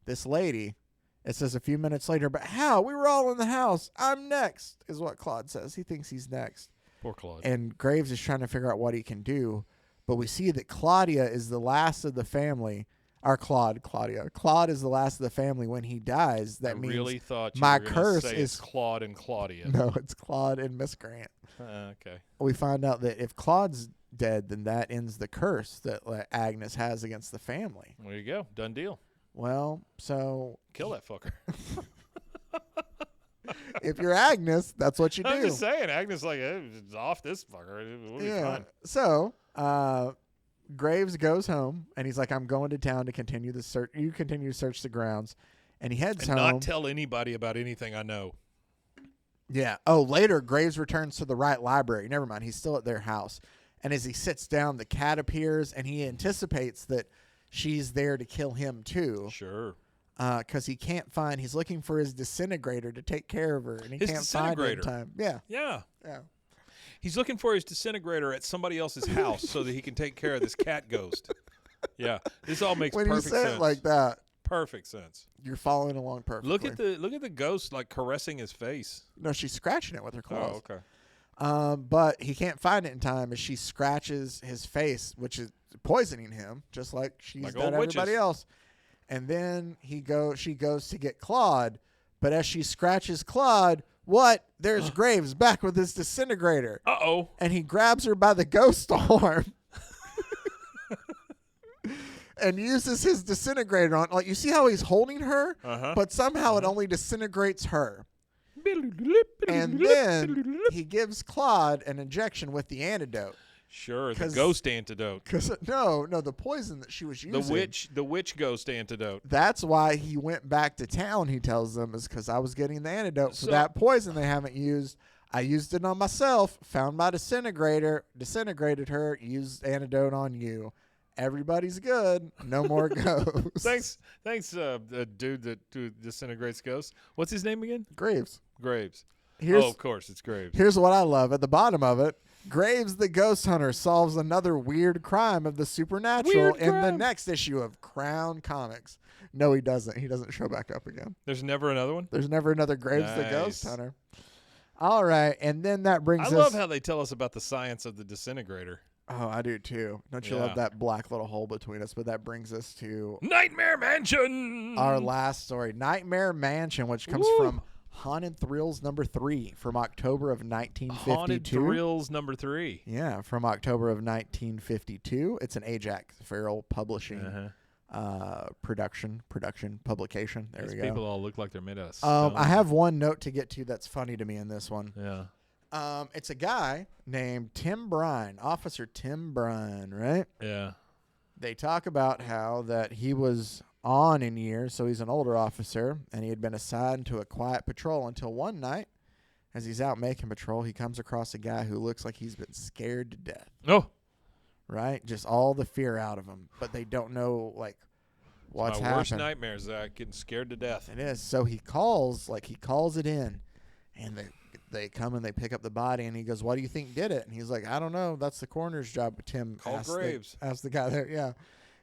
This lady, it says a few minutes later, but how? We were all in the house. I'm next, is what Claude says. He thinks he's next. Poor Claude. And Graves is trying to figure out what he can do. But we see that Claudia is the last of the family. Or Claudia. Claude is the last of the family when he dies. That I means really thought you my were gonna curse say is it's Claude and Claudia. No, it's Claude and Miss Grant. Okay. We find out that if Claude's dead, then that ends the curse that Agnes has against the family. There you go. Done deal. Well, so Kill that fucker. if you're Agnes, that's what you do. I'm just saying. Agnes like, it's off this fucker. We'll be fine. So, Graves goes home, and he's like, I'm going to town to continue the search. You continue to search the grounds. And he heads And home. not tell anybody about anything I know. Yeah. Oh, later, Graves returns to the Wright library. Never mind. He's still at their house. And as he sits down, the cat appears, and he anticipates that she's there to kill him, too. Sure. Because he can't find, he's looking for his disintegrator to take care of her, and he His can't find it in disintegrator? time. Yeah. Yeah. Yeah. He's looking for his disintegrator at somebody else's house so that he can take care of this cat ghost. Yeah. This all makes When you perfect say sense. it like that, Perfect sense. you're following along perfectly. Look at the ghost like caressing his face. No, she's scratching it with her claws. Oh, okay. But he can't find it in time as she scratches his face, which is poisoning him, just like she's Like done old witches. everybody else. And then she goes to get Claude, but as she scratches Claude, what? There's Graves back with his disintegrator. Uh-oh. And he grabs her by the ghost arm and uses his disintegrator on. Like, you see how he's holding her, but somehow it only disintegrates her. And then he gives Claude an injection with the antidote. Sure, the ghost antidote. Because the poison that she was using. The witch ghost antidote. That's why he went back to town, he tells them, is because I was getting the antidote for So- that poison they haven't used. I used it on myself, found my disintegrator, disintegrated her, used antidote on you. Everybody's good. No more ghosts. Thanks, dude that disintegrates ghosts. What's his name again? Graves. Graves. Here's, Of course, it's Graves. Here's what I love. At the bottom of it, Graves the Ghost Hunter solves another weird crime of the supernatural in the next issue of Crown Comics. No, he doesn't. He doesn't show back up again. There's never another one? There's never another Graves the Ghost Nice. Hunter. All right, and then that brings I us... love how they tell us about the science of the disintegrator. Oh, I do too. Don't you Yeah. love that black little hole between us? But that brings us to Nightmare Mansion! our last story, Nightmare Mansion, which comes Woo! from Haunted Thrills #3 from October of 1952. Haunted Thrills #3. Yeah, from October of 1952. It's an Ajax-Farrell publishing publication. There These we go. people all look like they're made out of stone. I have one note to get to that's funny to me in this one. Yeah. It's a guy named Tim Brine, Officer Tim Brine, right? Yeah. They talk about how that he was on in years, so he's an older officer, and he had been assigned to a quiet patrol until one night, as he's out making patrol, he comes across a guy who looks like he's been scared to death, Oh, right? Just all the fear out of him, but they don't know, like, what's my worst happened. nightmare is that getting scared to death. It is. So he calls it in, and they come and they pick up the body, and he goes, "What do you think did it?" And he's like, "I don't know. That's the coroner's job." But Tim Call Graves. asked the guy there. Yeah,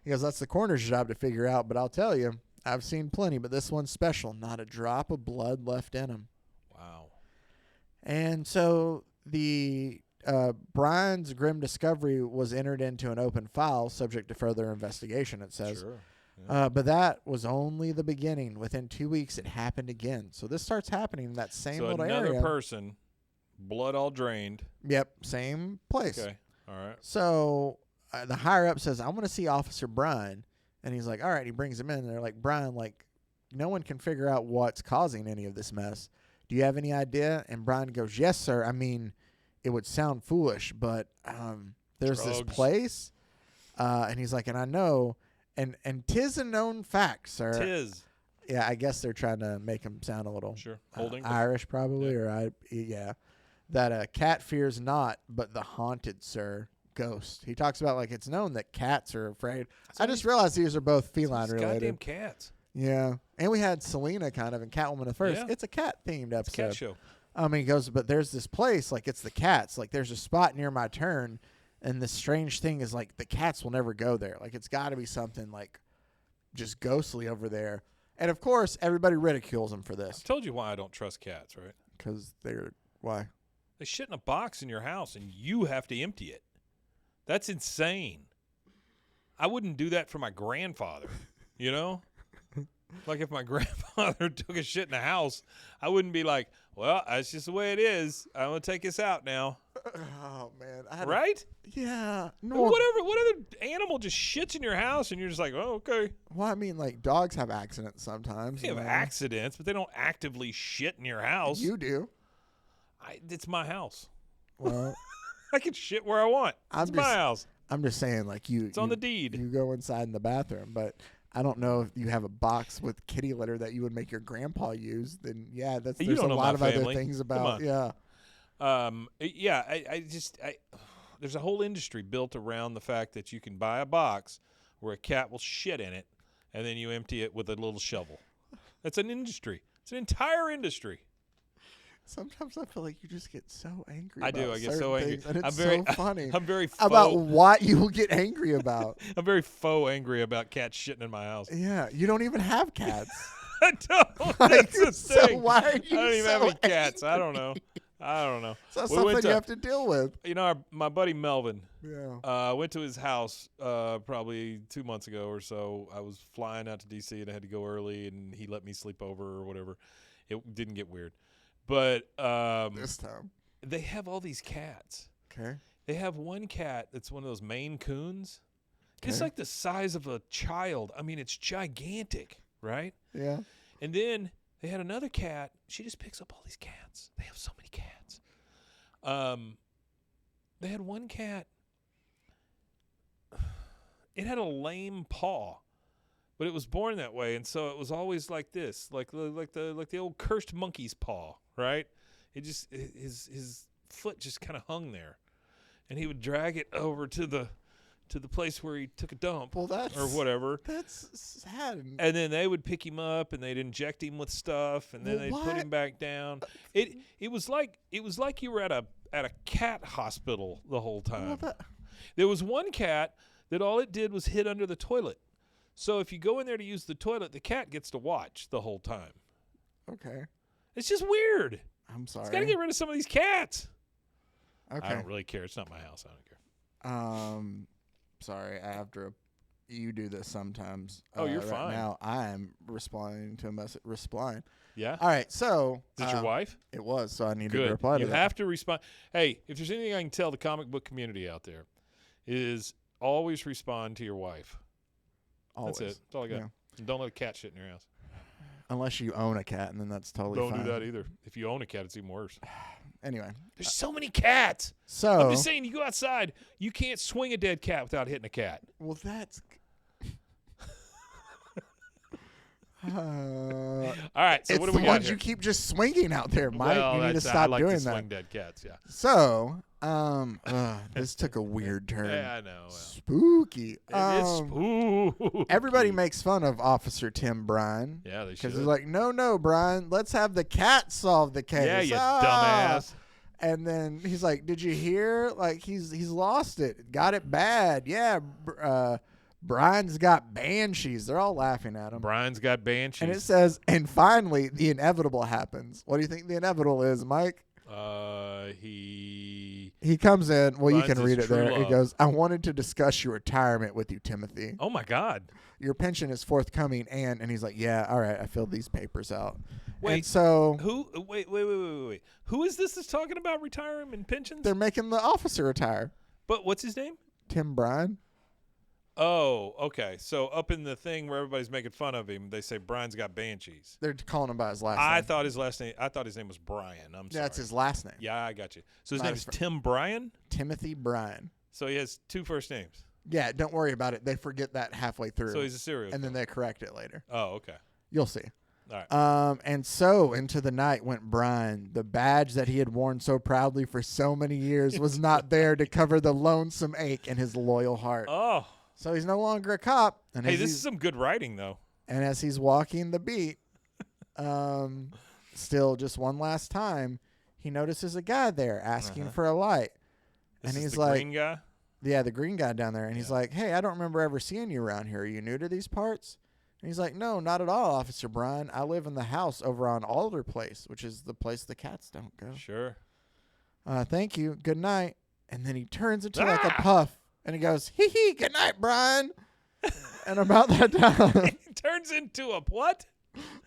he goes, "That's the coroner's job to figure out." But I'll tell you, I've seen plenty, but this one's special. Not a drop of blood left in him. Wow. And so the Brian's grim discovery was entered into an open file, subject to further investigation. It says. Sure. But that was only the beginning. Within 2 weeks, it happened again. So this starts happening in that same So little another area. person, blood all drained. Yep, same place. Okay. All right. So the higher up says, "I want to see Officer Brian," and he's like, "All right." He brings him in, and they're like, "Brian, like, no one can figure out what's causing any of this mess. Do you have any idea? And Brian goes, yes, sir. I mean, it would sound foolish, but there's this place. And he's like, and I know, and 'tis a known fact, sir. 'Tis. Yeah, I guess they're trying to make him sound a little Irish, probably, that a cat fears not, but the haunted, sir, ghost. He talks about like it's known that cats are afraid. I just realized these are both feline related. Goddamn cats. Yeah, and we had Selena kind of in Catwoman at first. Yeah. It's a cat themed episode. It's a cat show. He goes, but there's this place, like it's the cats. Like there's a spot near my turn, and the strange thing is like the cats will never go there. Like it's got to be something like just ghostly over there. And of course, everybody ridicules him for this. I told you why I don't trust cats, right? Because why? They shit in a box in your house, and you have to empty it. That's insane. I wouldn't do that for my grandfather, you know? Like if my grandfather took a shit in the house, I wouldn't be like, well, that's just the way it is. I'm going to take this out now. Oh, man. Right? Yeah. No. What other animal just shits in your house and you're just like, oh, okay. Well, I mean, like dogs have accidents sometimes. They have accidents, but they don't actively shit in your house. You do. It's my house. Well, I can shit where I want. It's my house. I'm just saying, like it's on the deed. You go inside in the bathroom, but I don't know if you have a box with kitty litter that you would make your grandpa use. Then yeah, there's a lot of other things about. Yeah. There's a whole industry built around the fact that you can buy a box where a cat will shit in it, and then you empty it with a little shovel. That's an industry. It's an entire industry. Sometimes I feel like you just get so angry. I do. I get so angry. And it's so funny. I'm very about what you will get angry about. I'm very angry about cats shitting in my house. Yeah, you don't even have cats. I don't. Like, That's the so thing. why are you I don't even have any cats. angry? I don't know. So that's something you have to deal with. You know, my buddy Melvin. Yeah. Went to his house probably 2 months ago or so. I was flying out to D.C. and I had to go early, and he let me sleep over or whatever. It didn't get weird. But this time they have all these cats. Okay. They have one cat that's one of those Maine Coons. Okay. It's like the size of a child. I mean, it's gigantic, right? Yeah. And then they had another cat. She just picks up all these cats. They have so many cats. They had one cat. It had a lame paw, but it was born that way, and so it was always like this, like the old cursed monkey's paw, right? It just his foot just kind of hung there, and he would drag it over to the place where he took a dump, or whatever. That's sad. And then they would pick him up and they'd inject him with stuff, and then they'd put him back down. It was like you were at a cat hospital the whole time. There was one cat that all it did was hid under the toilet. So if you go in there to use the toilet, the cat gets to watch the whole time. Okay. It's just weird. I'm sorry. It's got to get rid of some of these cats. Okay. I don't really care. It's not my house. I don't care. Sorry. I have to. You do this sometimes. Oh, you're fine. Now I am responding to a message. Responding. Yeah. All right. So. Is it your wife? It was. So I needed Good. to reply to that. You have to respond. Hey, if there's anything I can tell the comic book community out there, is always respond to your wife. Always. That's it. That's all I got. Yeah. And don't let a cat shit in your house. Unless you own a cat, and then that's totally fine. Don't do that either. If you own a cat, it's even worse. Anyway. There's so many cats. So. I'm just saying, you go outside, you can't swing a dead cat without hitting a cat. Well, that's. All right, so what do we got here? It's the ones you keep just swinging out there, Mike. Well, you need to stop doing that. Swing dead cats, yeah. So, this took a weird turn. Yeah, I know. Spooky. It's spooky. Everybody makes fun of Officer Tim Bryan. Yeah, they should. Because they're like, no, Brian, let's have the cat solve the case. Yeah, you dumbass. And then he's like, did you hear? Like, he's lost it. Got it bad. Yeah, Brian's got banshees. They're all laughing at him. Brian's got banshees. And it says, and finally, the inevitable happens. What do you think the inevitable is, Mike? He comes in. Well, you can read it there. He goes, I wanted to discuss your retirement with you, Timothy. Oh, my God. Your pension is forthcoming. And he's like, yeah, all right. I filled these papers out. Wait, and so. Wait. Who is this that's talking about retirement and pensions? They're making the officer retire. But what's his name? Tim Bryan. Oh, okay. So up in the thing where everybody's making fun of him, they say Brian's got banshees. They're calling him by his last name. I thought his name was Brian. I'm sorry. That's his last name. Yeah, I got you. So his Not name his is Tim Bryan? Timothy Bryan. So he has 2 first names. Yeah, don't worry about it. They forget that halfway through. So he's a serial and then killer. they correct it later. Oh, okay. You'll see. All right. And so into the night went Brian. The badge that he had worn so proudly for so many years was not there to cover the lonesome ache in his loyal heart. Oh. So he's no longer a cop. And Hey, this is some good writing, though. And as he's walking the beat, still just one last time, he notices a guy there asking for a light. This and is he's the like, green guy? yeah, the green guy down there. And he's like, hey, I don't remember ever seeing you around here. Are you new to these parts? And he's like, no, not at all, Officer Brian. I live in the house over on Alder Place, which is the place the cats don't go. Sure. Thank you. Good night. And then he turns into like a puff, and he goes, hee hee, good night, Brian. And about that time, He turns into a what?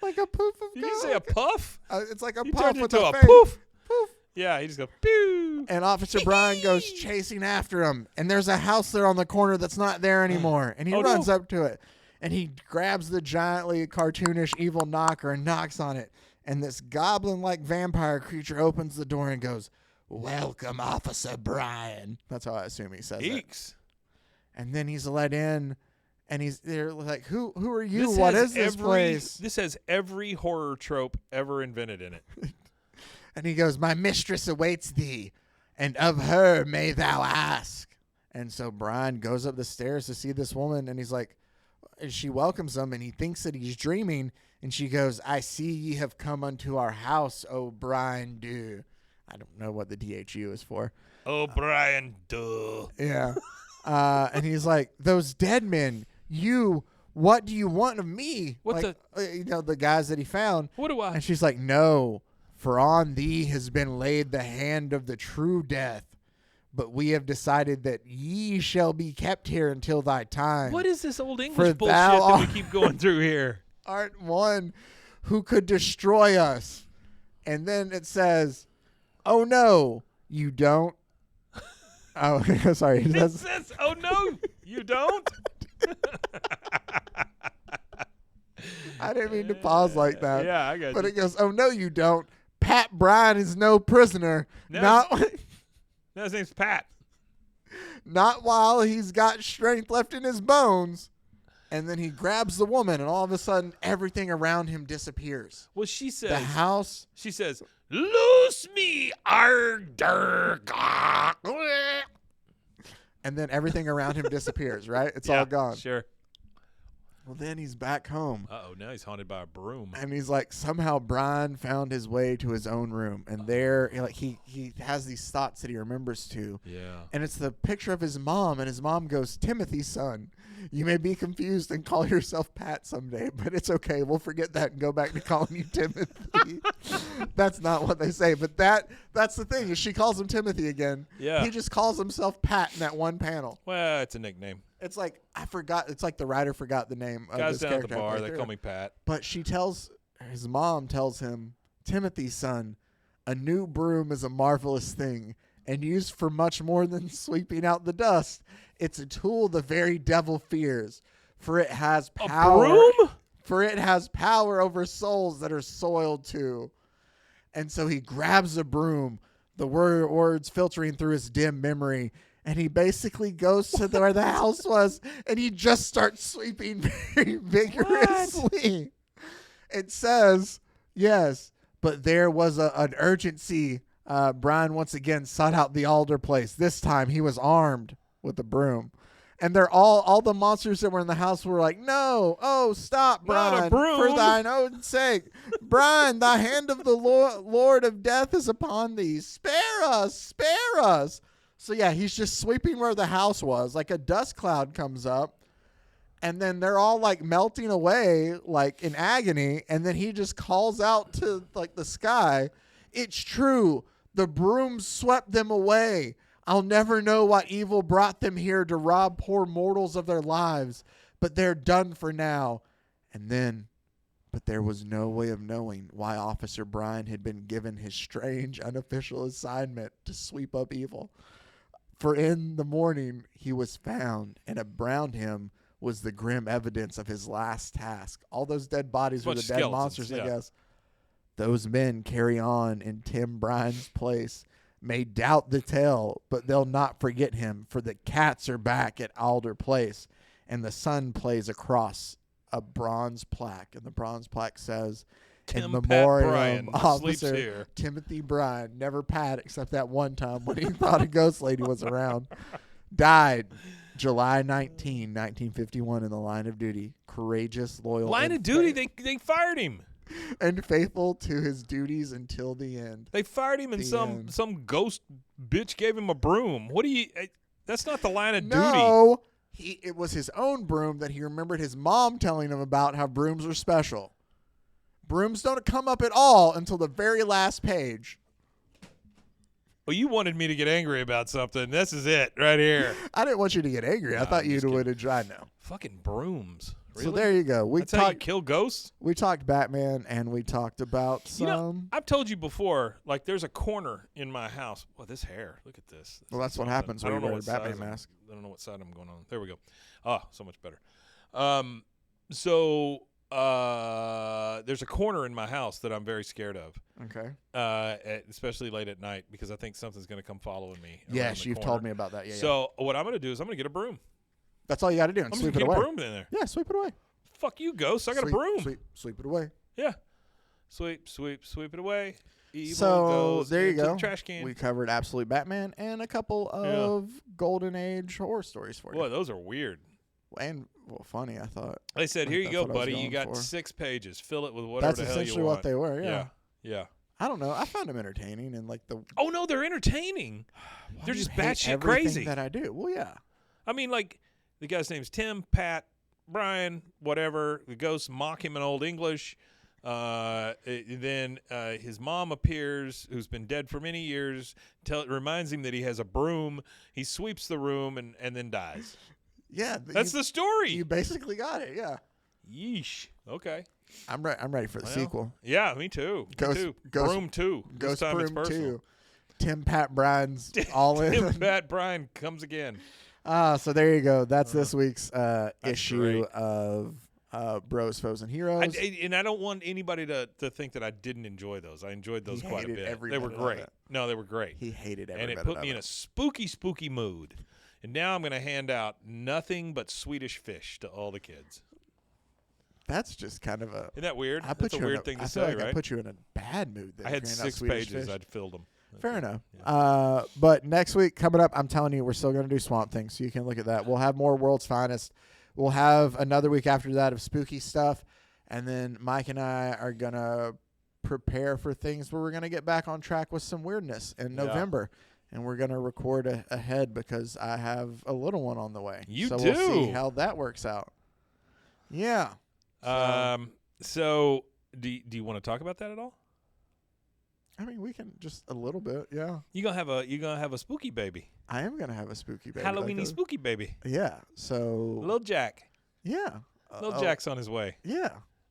like a poof of Did you say a puff? it's like a He puff turned with into a a face. poof. Poof. Yeah, he just goes, pew. And Officer Brian goes chasing after him. And there's a house there on the corner that's not there anymore. And he Oh, runs no. up to it. And he grabs the giantly cartoonish evil knocker and knocks on it. And this goblin-like vampire creature opens the door and goes, welcome, Officer Brian. That's how I assume he says it. Eeks. And then he's let in. And they're like, who are you? What is this place? This has every horror trope ever invented in it. And he goes, my mistress awaits thee, and of her may thou ask. And so Brian goes up the stairs to see this woman, and he's like, and she welcomes him, and he thinks that he's dreaming, and she goes, I see ye have come unto our house, O Brian do. I don't know what the DHU is for. Oh, Brian, duh. Yeah. And he's like, those dead men, what do you want of me? What like, the guys that he found. What do I? And she's like, no, for on thee has been laid the hand of the true death. But we have decided that ye shall be kept here until thy time. What is this old For English bullshit thou that we keep going through here? art one who could destroy us. And then it says, oh, no, you don't. Oh, sorry. It says, oh, no, you don't? I didn't mean to pause like that. Yeah, I got But you. it goes, oh, no, you don't. Pat Bryan is no prisoner. No. Not, his name's Pat. not while he's got strength left in his bones. And then he grabs the woman, and all of a sudden, everything around him disappears. Well, she says, The house. she says, loose me, arder. And then everything around him disappears, right? It's Yeah, all gone. Sure. Well, then he's back home. Uh-oh, now he's haunted by a broom. And he's like, somehow Brian found his way to his own room. And there, he has these thoughts that he remembers to. Yeah. And it's the picture of his mom. And his mom goes, Timothy, son, you may be confused and call yourself Pat someday, but it's okay. We'll forget that and go back to calling you Timothy. That's not what they say. But that's the thing, is she calls him Timothy again. Yeah. He just calls himself Pat in that one panel. Well, it's a nickname. It's like, I forgot. It's like the writer forgot the name of Guys this down at the character. bar, Right they there. call me Pat. But his mom tells him, Timothy, son, a new broom is a marvelous thing, and used for much more than sweeping out the dust. It's a tool the very devil fears, for it has power. A broom? For it has power over souls that are soiled too. And so he grabs a broom, the words filtering through his dim memory, and he basically goes to where the house was, and he just starts sweeping very vigorously. It says, yes, but there was an urgency. Brian once again sought out the alder place. This time he was armed with a broom. And they're all the monsters that were in the house were like, no, oh, stop, Not a Brian, broom. for thine own sake. Brian, the hand of the Lord of death is upon thee. Spare us, spare us. So, yeah, he's just sweeping where the house was. Like a dust cloud comes up, and then they're all, like, melting away, like, in agony. And then he just calls out to, like, the sky. It's true. The broom swept them away. I'll never know what evil brought them here to rob poor mortals of their lives. But they're done for now. And then, but there was no way of knowing why Officer Brian had been given his strange, unofficial assignment to sweep up evil. For in the morning he was found, and around him was the grim evidence of his last task. All those dead bodies were the dead monsters, I guess. Those men carry on in Tim Bryan's place. May doubt the tale, but they'll not forget him, for the cats are back at Alder Place, and the sun plays across a bronze plaque, and the bronze plaque says, Tim in Pat memoriam Bryan sleeps officer here. Timothy Bryan, never Pat except that one time when he thought a ghost lady was around, died July 19, 1951 in the line of duty. Courageous, loyal. Line of duty? They fired him. And faithful to his duties until the end. They fired him, and some ghost bitch gave him a broom. What do you? That's not the line of duty. No, it was his own broom that he remembered his mom telling him about how brooms are special. Brooms don't come up at all until the very last page. Well, you wanted me to get angry about something. This is it right here. I didn't want you to get angry. I thought you would have tried now. Fucking brooms. Really? So there you go. That's how you kill ghosts? We talked Batman, and we talked about some. You know, I've told you before, like there's a corner in my house. Well, this hair. Look at this. Well, that's what happens when you wear a Batman mask. I don't know what side I'm going on. There we go. Oh, so much better. So there's a corner in my house that I'm very scared of. Okay. Especially late at night because I think something's going to come following me. Yes, you've told me about that. Yeah. So what I'm going to do is I'm going to get a broom. That's all you got to do and I'm sweep just it gonna away. get a broom in there. Yeah, sweep it away. Fuck you, ghost. I got a broom. Sweep it away. Yeah. Sweep it away. Evil So goes there you into go. The trash can. We covered Absolute Batman and a couple of Golden Age horror stories for you. Boy, those are weird. And funny, I thought. They said, "Here you go, That's what I was buddy. You going got for. 6 pages. Fill it with whatever That's the hell you essentially want." what they were. Yeah. I don't know. I found them entertaining and like the. Oh no, they're entertaining. Why They're do you just hate batshit everything crazy. That I do. Well, yeah. I mean, like the guy's name's Tim, Pat, Brian, whatever. The ghosts mock him in Old English. Then his mom appears, who's been dead for many years. Reminds him that he has a broom. He sweeps the room and then dies. Yeah, That's the story. You basically got it. Yeah. Yeesh. Okay. I'm ready for the sequel. Yeah, me too. Broom 2. Ghost This time it's Broom personal. 2. Tim Pat Bryan's all in. Tim Pat Bryan comes again. So there you go. That's this week's That's issue great. of Bros, Foes, and Heroes. And I don't want anybody to think that I didn't enjoy those. I enjoyed those quite a hated bit. every They were minute of great. it. No, they were great. He hated every And it minute put of me in a spooky mood. And now I'm going to hand out nothing but Swedish fish to all the kids. That's just kind of a. Isn't that weird? I put That's a you weird in thing to I say, feel like right? I put you in a bad mood. I had 6 pages. I'd filled them. Fair enough. Yeah. But next week coming up, I'm telling you, we're still going to do Swamp Thing, so you can look at that. We'll have more World's Finest. We'll have another week after that of spooky stuff, and then Mike and I are going to prepare for things where we're going to get back on track with some weirdness in November. And we're going to record ahead because I have a little one on the way. So do? We'll see how that works out. Yeah. So do you want to talk about that at all? I mean, we can just a little bit, yeah. You gonna have a spooky baby. I am gonna have a spooky baby. Halloweeny spooky baby. Yeah. So. Little Jack. Yeah. Little Jack's on his way. Yeah.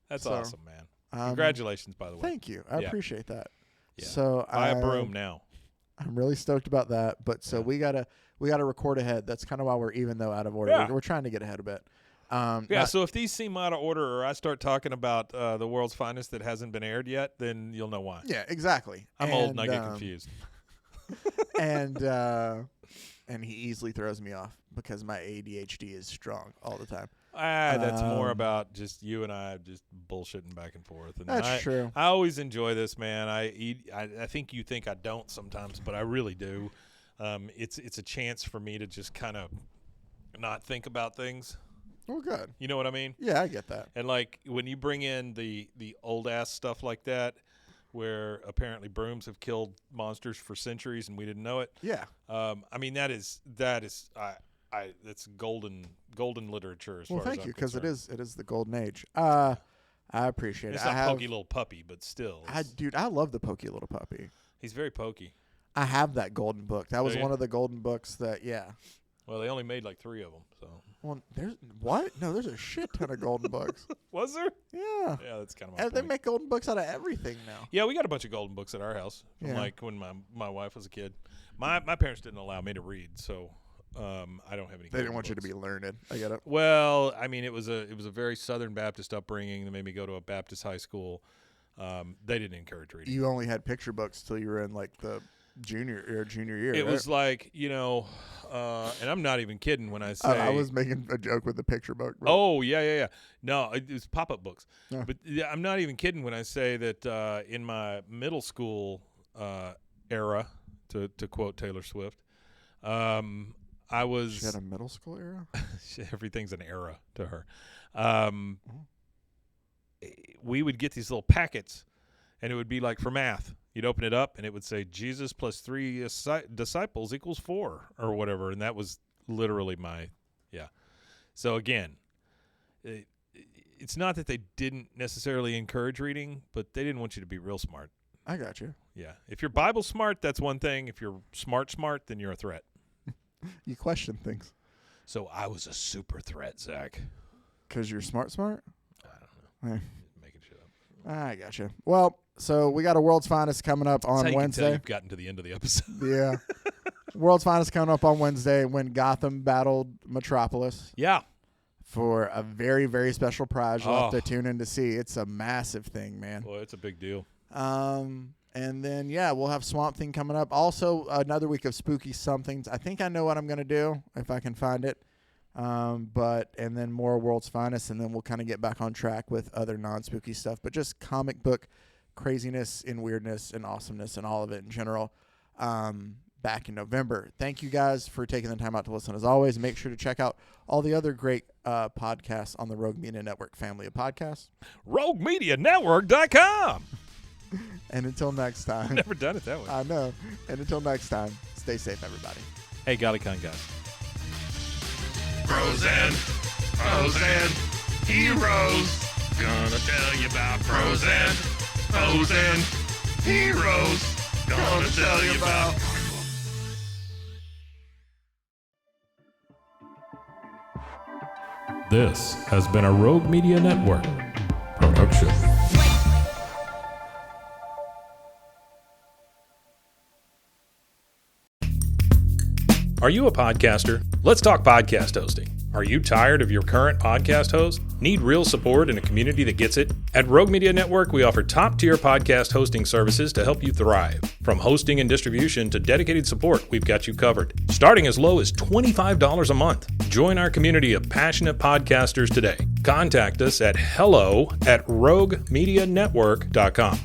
That's So, awesome, man. Congratulations, by the way. Thank you. I appreciate that. Yeah. So Buy a broom now. I'm really stoked about that. But so we gotta record ahead. That's kind of why we're even though out of order. Yeah. We're trying to get ahead a bit. So if these seem out of order, or I start talking about the World's Finest that hasn't been aired yet, then you'll know why. Yeah, exactly. I'm old and I get confused. And he easily throws me off because my ADHD is strong all the time. That's more about just you and I just bullshitting back and forth. And That's true. I always enjoy this, man. I think you think I don't sometimes, but I really do. It's a chance for me to just kind of not think about things. Oh, good. You know what I mean? Yeah, I get that. And like when you bring in the old ass stuff like that, where apparently brooms have killed monsters for centuries and we didn't know it. Yeah. I mean that's golden literature as Well, far as thank you, because it is the golden age. I appreciate it's it. not pokey little puppy, but still. I love the pokey little puppy. He's very pokey. I have that golden book. That was Do you? one of the golden books that Well, they only made like 3 of them. So. Well, there's what? No, there's a shit ton of golden books. Was there? Yeah. Yeah, that's kind of my And they point. make golden books out of everything now. Yeah, we got a bunch of golden books at our house. From Yeah. like when my wife was a kid. My parents didn't allow me to read, so I don't have any. They didn't want you to be learned. I get it. Well, I mean, it was a very Southern Baptist upbringing that made me go to a Baptist high school. They didn't encourage reading. You only had picture books till you were in like the junior year. It right? was like, and I'm not even kidding when I say I was making a joke with the picture book. Bro. Oh, yeah. No, it was pop-up books. Yeah. But yeah, I'm not even kidding when I say that in my middle school era, to quote Taylor Swift, I was... She had a middle school era? Everything's an era to her. We would get these little packets, and it would be like for math. You'd open it up, and it would say Jesus plus 3 disciples equals 4 or whatever, and that was literally yeah. So again, it's not that they didn't necessarily encourage reading, but they didn't want you to be real smart. I got you. Yeah. If you're Bible smart, that's one thing. If you're smart, then you're a threat. You question things. So I was a super threat, Zach. Because you're smart? I don't know. Hey. Making shit up. I got you. Well, so we got a World's Finest coming up on That's how you Wednesday. Can tell you've gotten to the end of the episode. Yeah. World's Finest coming up on Wednesday when Gotham battled Metropolis Yeah. for a very, very special prize. You'll have to Oh. tune in to see. It's a massive thing, man. Boy, it's a big deal. And then, yeah, we'll have Swamp Thing coming up. Also, another week of Spooky Somethings. I think I know what I'm going to do if I can find it. And then more World's Finest, and then we'll kind of get back on track with other non-spooky stuff. But just comic book craziness and weirdness and awesomeness and all of it in general back in November. Thank you guys for taking the time out to listen as always. Make sure to check out all the other great podcasts on the Rogue Media Network family of podcasts. RogueMediaNetwork.com. And until next time. Never done it that way. I know. And until next time, stay safe, everybody. Hey, Gallicon guys. Pros and heroes. Gonna tell you about pros and heroes. Gonna tell you about. This has been a Rogue Media Network production. Are you a podcaster? Let's talk podcast hosting. Are you tired of your current podcast host? Need real support in a community that gets it? At Rogue Media Network, we offer top-tier podcast hosting services to help you thrive. From hosting and distribution to dedicated support, we've got you covered. Starting as low as $25 a month. Join our community of passionate podcasters today. Contact us at hello@roguemedianetwork.com.